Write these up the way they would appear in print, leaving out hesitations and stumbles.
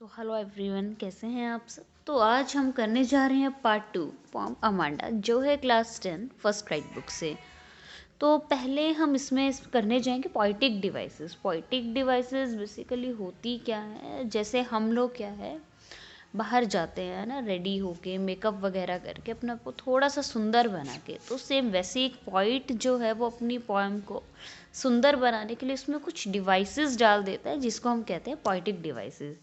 So hello everyone, कैसे हैं आप सब। तो आज हम करने जा रहे हैं पार्ट 2 पोएम अमांडा, जो है क्लास 10 फर्स्ट राइट बुक से। तो पहले हम इसमें करने जाएंगे poetic devices. Poetic devices basically होती क्या है, जैसे हम लोग क्या है बाहर जाते हैं ना, रेडी होके मेकअप वगैरह करके अपने आप को थोड़ा सा सुंदर बना के, तो सेम वैसे एक पोइट जो है वो अपनी पोएम को सुंदर बनाने के लिए उसमें कुछ डिवाइसेस डाल देता है, जिसको हम कहते हैं पोइटिक डिवाइसेस।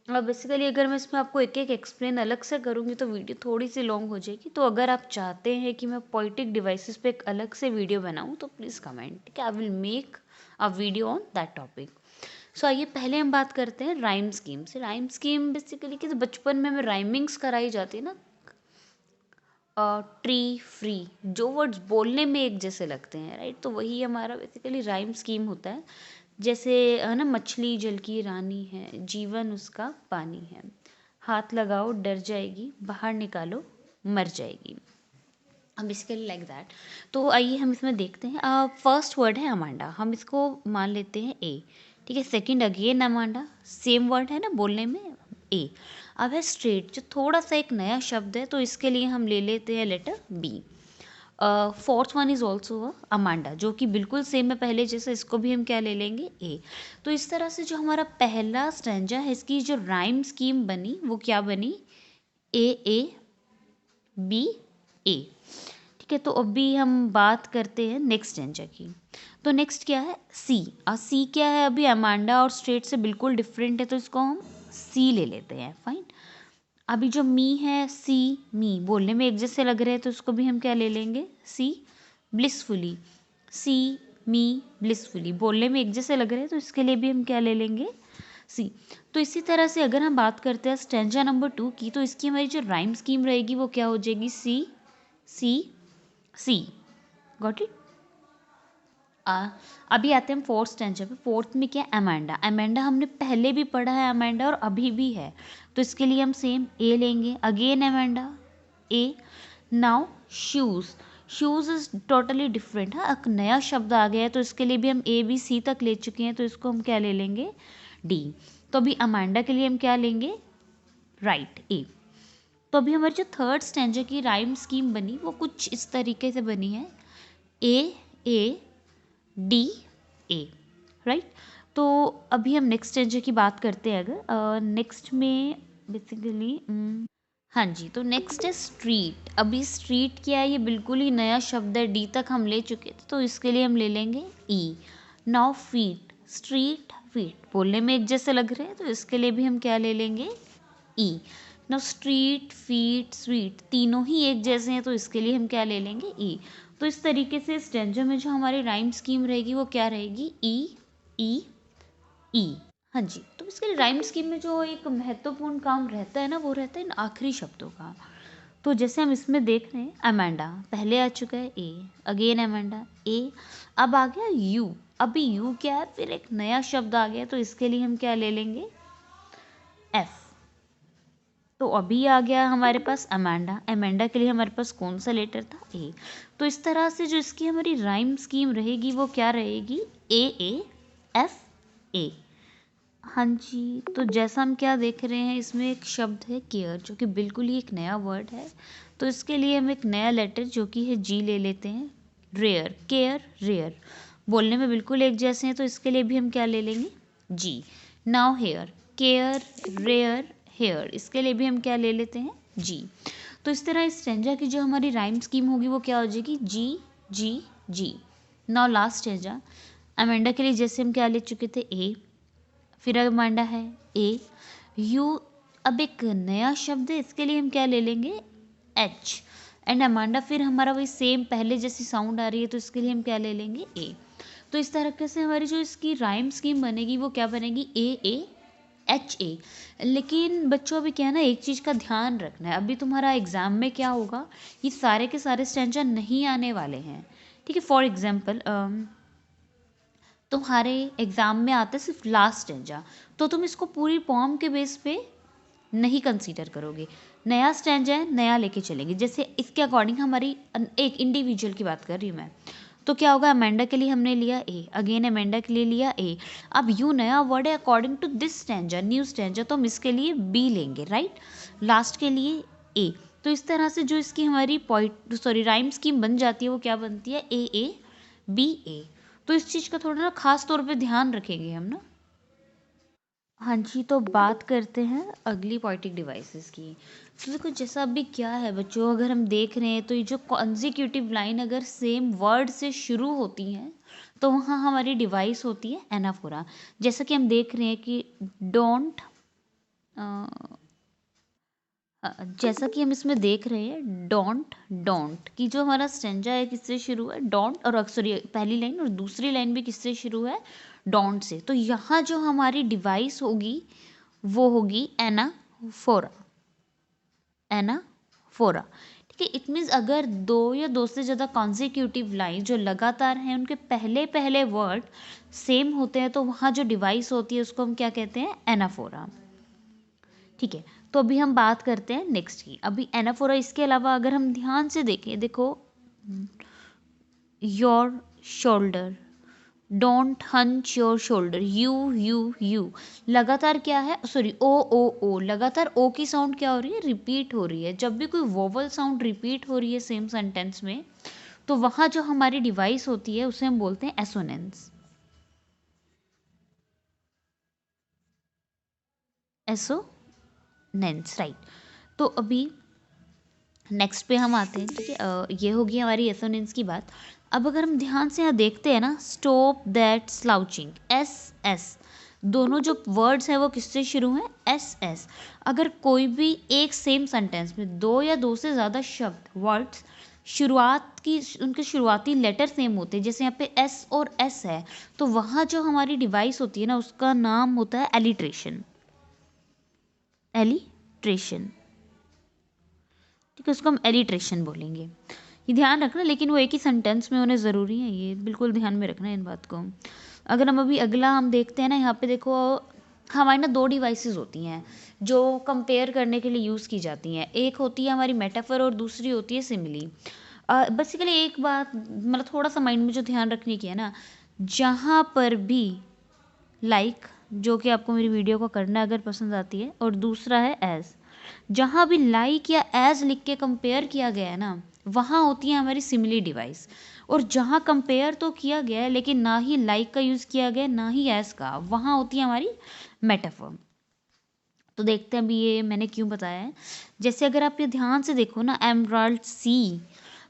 अब बेसिकली अगर मैं इसमें आपको एक एक एक्सप्लेन अलग से करूँगी तो वीडियो थोड़ी सी लॉन्ग हो जाएगी। तो अगर आप चाहते हैं कि मैं पोइटिक डिवाइसेस पे एक अलग से वीडियो बनाऊँ तो प्लीज़ कमेंट, ठीक है। I will make a video on that topic. So आइए पहले हम बात करते हैं राइम स्कीम से। राइम स्कीम बेसिकली कि बचपन में हमें राइमिंग्स कराई जाती है ना, ट्री फ्री, जो वर्ड्स बोलने में एक जैसे लगते हैं, राइट। तो वही हमारा बेसिकली राइम स्कीम होता है। जैसे है ना, मछली जल की रानी है, जीवन उसका पानी है, हाथ लगाओ डर जाएगी, बाहर निकालो मर जाएगी। अब बेसिकली लाइक दैट। तो आइए हम इसमें देखते हैं। फर्स्ट वर्ड है अमांडा, हम इसको मान लेते हैं ए, ठीक है। Second again Amanda, same word है ना बोलने में, ए। अब है स्ट्रेट, जो थोड़ा सा एक नया शब्द है, तो इसके लिए हम ले लेते हैं letter B. Fourth one is also Amanda, जो कि बिल्कुल सेम है पहले जैसे, इसको भी हम क्या ले लेंगे ए। तो इस तरह से जो हमारा पहला स्टैंजा है, इसकी जो राइम स्कीम बनी वो क्या बनी, ए बी ए, ठीक है। तो अभी हम बात करते हैं नेक्स्ट स्टैंजा की। तो नेक्स्ट क्या है, सी। सी क्या है, अभी अमांडा और स्ट्रेट से बिल्कुल डिफरेंट है, तो इसको हम सी ले लेते हैं, फाइन। अभी जो मी है, सी मी बोलने में एक जैसे लग रहे हैं, तो उसको भी हम क्या ले लेंगे, सी। ब्लिसफुली, सी मी ब्लिसफुली बोलने में एक जैसे लग रहे हैं, तो इसके लिए भी हम क्या ले लेंगे, सी। तो इसी तरह से अगर हम बात करते हैं स्टैंजा नंबर 2 की, तो इसकी हमारी जो राइम स्कीम रहेगी वो क्या हो जाएगी, सी सी सी। Got it. अभी आते हैं हम फोर्थ स्टैंजा पे। फोर्थ में क्या है, अमांडा। अमांडा हमने पहले भी पढ़ा है, अमांडा और अभी भी है, तो इसके लिए हम सेम ए लेंगे। Again Amanda, A. Now shoes. Shoes is totally different है, एक नया शब्द आ गया है, तो इसके लिए भी हम ए बी सी तक ले चुके हैं, तो इसको हम क्या ले लेंगे, डी। तो अभी अमांडा के लिए हम क्या लेंगे, राइट, ए। तो अभी हमारी जो थर्ड स्टैंजा की राइम स्कीम बनी वो कुछ इस तरीके से बनी है, ए डी ए, राइट। तो अभी हम नेक्स्ट स्टैंजा की बात करते हैं। अगर नेक्स्ट में बेसिकली हाँ जी, तो नेक्स्ट है स्ट्रीट। अभी स्ट्रीट क्या है, ये बिल्कुल ही नया शब्द है, डी तक हम ले चुके थे, तो इसके लिए हम ले लेंगे E. Now feet. Street feet बोलने में एक जैसे लग रहे हैं, तो इसके लिए भी हम क्या ले लेंगे, E. Now street feet sweet तीनों ही एक जैसे हैं, तो इसके लिए हम क्या ले लेंगे, ई। तो इस तरीके से स्टैंजा में जो हमारी राइम स्कीम रहेगी वो क्या रहेगी, ई ई ई। हाँ जी, तो इसके राइम स्कीम में जो एक महत्वपूर्ण काम रहता है ना, वो रहता है इन आखिरी शब्दों का। तो जैसे हम इसमें देख रहे हैं, अमांडा पहले आ चुका है, ए। अगेन अमांडा, ए। अब आ गया यू। अभी यू क्या है, फिर एक नया शब्द आ गया, तो इसके लिए हम क्या ले लेंगे, एफ। तो अभी आ गया हमारे पास अमांडा। अमांडा के लिए हमारे पास कौन सा लेटर था, ए। तो इस तरह से जो इसकी हमारी राइम स्कीम रहेगी वो क्या रहेगी, ए एफ ए। हाँ जी, तो जैसा हम क्या देख रहे हैं, इसमें एक शब्द है केयर, जो कि बिल्कुल ही एक नया वर्ड है, तो इसके लिए हम एक नया लेटर जो कि है जी ले लेते हैं। रेयर, केयर रेयर बोलने में बिल्कुल एक जैसे हैं, तो इसके लिए भी हम क्या ले लेंगे, G. Now hair, care rare hair, इसके लिए भी हम क्या ले लेते हैं, जी। तो इस तरह इस स्टैंजा की जो हमारी राइम स्कीम होगी वो क्या हो जाएगी, G G G. Now last stanza. अमेंडा के लिए जैसे हम क्या ले चुके थे, ए। फिर अमांडा है, ए यू। अब एक नया शब्द है, इसके लिए हम क्या ले लेंगे, एच। एंड अमांडा फिर हमारा वही सेम पहले जैसी साउंड आ रही है, तो इसके लिए हम क्या ले लेंगे, ए। तो इस तरीके से हमारी जो इसकी राइम स्कीम बनेगी वो क्या बनेगी, ए एच ए। लेकिन बच्चों अभी क्या है ना, एक चीज़ का ध्यान रखना है, अभी तुम्हारा एग्ज़ाम में क्या होगा, ये सारे के सारे स्टैंजा नहीं आने वाले हैं, ठीक है। फॉर एग्जाम्पल तुम्हारे एग्ज़ाम में आता है सिर्फ लास्ट स्टैंजा, तो तुम इसको पूरी पोम के बेस पे नहीं कंसीडर करोगे। नया स्टैंजा है, नया लेके चलेंगे, जैसे इसके अकॉर्डिंग हमारी एक इंडिविजुअल की बात कर रही हूँ मैं। तो क्या होगा, अमेंडा के लिए हमने लिया ए, अगेन अमेंडा के लिए लिया ए। अब यू नया वर्ड है according to this stanza, new stanza, तो हम इसके लिए बी लेंगे, राइट। लास्ट के लिए ए। तो इस तरह से जो इसकी हमारी राइम स्कीम बन जाती है वो क्या बनती है, ए बी ए। तो इस चीज़ का थोड़ा ना खास तौर पे ध्यान रखेंगे हम ना। हाँ जी, तो बात करते हैं अगली पोएटिक डिवाइसेस की। तो देखो जैसा अभी क्या है बच्चों, अगर हम देख रहे हैं तो ये जो कॉन्जिक्यूटिव लाइन अगर सेम वर्ड से शुरू होती हैं तो वहाँ हमारी डिवाइस होती है एनाफोरा। जैसा कि हम देख रहे हैं कि डोंट, जैसा कि हम इसमें देख रहे हैं डोंट डोंट की जो हमारा स्टेंजा है किससे शुरू है, डोंट, और सॉरी पहली लाइन और दूसरी लाइन भी किससे शुरू है, डोंट से। तो यहाँ जो हमारी डिवाइस होगी वो होगी एनाफोरा, एनाफोरा। ठीक है, इट मीन्स अगर दो या दो से ज़्यादा कॉन्जिक्यूटिव लाइन जो लगातार हैं उनके पहले पहले वर्ड सेम होते हैं तो वहाँ जो डिवाइस होती है उसको हम क्या कहते हैं, एनाफोरा। ठीक है, तो अभी हम बात करते हैं नेक्स्ट की। अभी एनाफोरा इसके अलावा अगर हम ध्यान से देखें, देखो your shoulder, don't hunch your shoulder, you लगातार क्या है, सॉरी ओ लगातार ओ की साउंड क्या हो रही है, रिपीट हो रही है। जब भी कोई वोवल साउंड रिपीट हो रही है सेम सेंटेंस में तो वहाँ जो हमारी डिवाइस होती है उसे हम बोलते हैं एसोनेंस, एसोनेंस, राइट। तो अभी नेक्स्ट पे हम आते हैं, ठीक है, ये होगी हमारी एसोनेंस की बात। अब अगर हम ध्यान से यहाँ देखते हैं ना, स्टॉप दैट स्लाउचिंग, एस दोनों जो वर्ड्स हैं वो किससे शुरू हैं, एस। अगर कोई भी एक सेम सेंटेंस में दो या दो से ज़्यादा शब्द वर्ड्स शुरुआत की उनके शुरुआती लेटर सेम होते हैं, जैसे यहाँ पे एस और एस है, तो वहाँ जो हमारी डिवाइस होती है ना उसका नाम होता है एलिट्रेशन, एलिट्रेशन। ठीक है, उसको हम एलिट्रेशन बोलेंगे। ये ध्यान रखना, लेकिन वो एक ही सेंटेंस में होने ज़रूरी है, ये बिल्कुल ध्यान में रखना इन बात को। अगर हम अभी अगला हम देखते हैं ना, यहाँ पे देखो हमारी ना दो डिवाइसेस होती हैं जो कंपेयर करने के लिए यूज़ की जाती हैं। एक होती है हमारी मेटाफर और दूसरी होती है सिमिली। बेसिकली एक बात मतलब थोड़ा सा माइंड में जो ध्यान रखने की है ना, जहाँ पर भी लाइक जो कि आपको मेरी वीडियो को करना है अगर पसंद आती है, और दूसरा है एज, जहाँ भी लाइक या एज लिख के कंपेयर किया गया है ना वहाँ होती है हमारी सिमिली डिवाइस। और जहाँ कंपेयर तो किया गया है लेकिन ना ही लाइक का यूज़ किया गया ना ही एज का, वहाँ होती है हमारी मेटाफर। तो देखते हैं अभी ये मैंने क्यों बताया है। जैसे अगर आप ये ध्यान से देखो ना, एमराल्ड सी,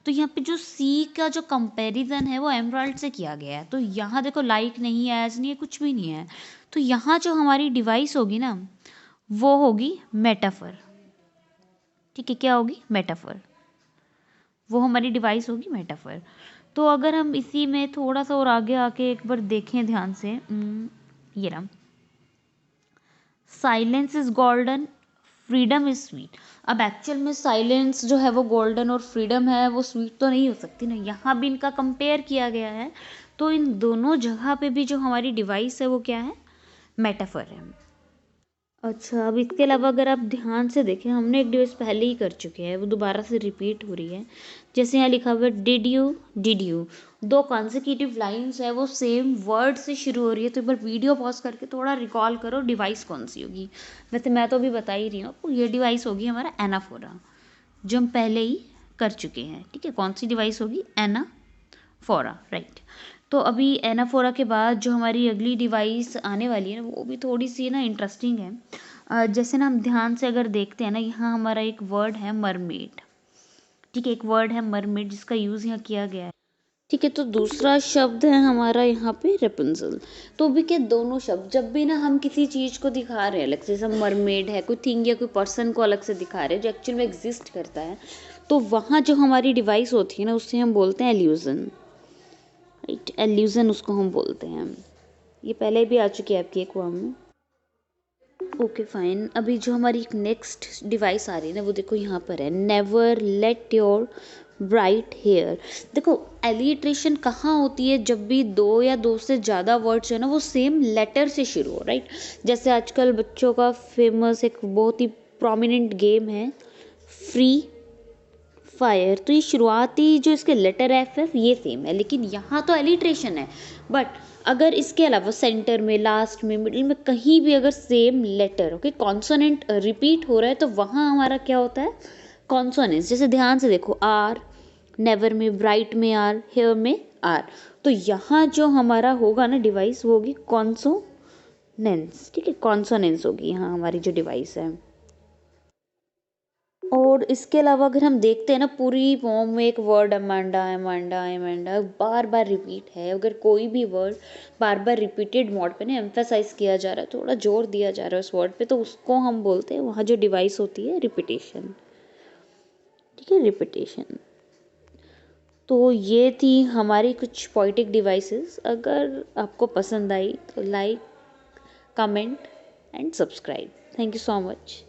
तो यहाँ पे जो सी का जो कंपैरिजन है वो एमराल्ड से किया गया है। तो यहाँ देखो लाइक नहीं है, एज नहीं है, कुछ भी नहीं है। तो यहाँ जो हमारी डिवाइस होगी ना वो होगी मेटाफर। ठीक है, क्या होगी, मेटाफर, वो हमारी डिवाइस होगी मेटाफर। तो अगर हम इसी में थोड़ा सा और आगे आके एक बार देखें ध्यान से, ये रहा, silence is golden, freedom is sweet. अब एक्चुअल में साइलेंस जो है वो गोल्डन और फ्रीडम है वो स्वीट तो नहीं हो सकती ना, यहाँ भी इनका कंपेयर किया गया है। तो इन दोनों जगह पे भी जो हमारी डिवाइस है वो क्या है, मेटाफर है। अच्छा, अब इसके अलावा अगर आप ध्यान से देखें, हमने एक डिवाइस पहले ही कर चुके हैं, वो दोबारा से रिपीट हो रही है। जैसे यहाँ लिखा हुआ है डिड यू, दो कॉन्जिक्यूटिव लाइंस है वो सेम वर्ड से शुरू हो रही है। तो एक बार वीडियो पॉज करके थोड़ा रिकॉल करो डिवाइस कौन सी होगी। वैसे मैं तो अभी बता ही रही हूँ आपको, ये डिवाइस होगी हमारा एनाफोरा जो हम पहले ही कर चुके हैं। ठीक है, कौन सी डिवाइस होगी, एनाफोरा, राइट। तो अभी एनाफोरा के बाद जो हमारी अगली डिवाइस आने वाली है ना वो भी थोड़ी सी ना इंटरेस्टिंग है। जैसे ना हम ध्यान से अगर देखते हैं ना, यहाँ हमारा एक वर्ड है मरमेड। ठीक है, एक वर्ड है मरमेड जिसका यूज़ यहाँ किया गया है। ठीक है, तो दूसरा शब्द है हमारा यहाँ पे रेपुंजल। तो भी क्या, दोनों शब्द जब भी ना हम किसी चीज़ को दिखा रहे हैं अलग से, जैसे मरमेड है, कोई थिंग या कोई पर्सन को अलग से दिखा रहे हैं जो एक्चुअल में एग्जिस्ट करता है, तो वहाँ जो हमारी डिवाइस होती है ना उससे हम बोलते हैं एल्यूजन, राइट, एल्यूजन उसको हम बोलते हैं। ये पहले भी आ चुकी है आपकी एग्जाम में। ओके फाइन, अभी जो हमारी एक नेक्स्ट डिवाइस आ रही है ना वो देखो यहाँ पर है, never let your bright hair. देखो एलिट्रेशन कहाँ होती है, जब भी दो या दो से ज़्यादा वर्ड्स है ना वो सेम लेटर से शुरू हो, राइट। जैसे आजकल बच्चों का फेमस एक बहुत ही प्रोमिनेंट गेम है फ्री फायर, तो ये शुरुआती जो इसके लेटर एफ है ये सेम है, लेकिन यहाँ तो एलिट्रेशन है। बट अगर इसके अलावा सेंटर में, लास्ट में, मिडिल में कहीं भी अगर same letter okay consonant repeat हो रहा है तो वहाँ हमारा क्या होता है, कॉन्सोनेंस। जैसे ध्यान से देखो, आर, नेवर में, ब्राइट में आर, हेयर में आर, तो यहाँ जो हमारा होगा ना डिवाइस वो होगी कॉन्सोनेंस, ठीक है, कॉन्सोनेंस होगी यहाँ हमारी जो डिवाइस है। और इसके अलावा अगर हम देखते हैं ना पूरी फॉर्म में एक वर्ड अमांडा अमांडा अमांडा बार बार रिपीट है, अगर कोई भी वर्ड बार बार रिपीटेड मोड पे ना एम्फेसाइज किया जा रहा है, थोड़ा जोर दिया जा रहा है उस वर्ड पे, तो उसको हम बोलते हैं, वहाँ जो डिवाइस होती है रिपीटेशन, ठीक है, रिपीटेशन। तो ये थी हमारी कुछ पोइटिक डिवाइसेस। अगर आपको पसंद आई तो like, comment and subscribe. Thank you so much.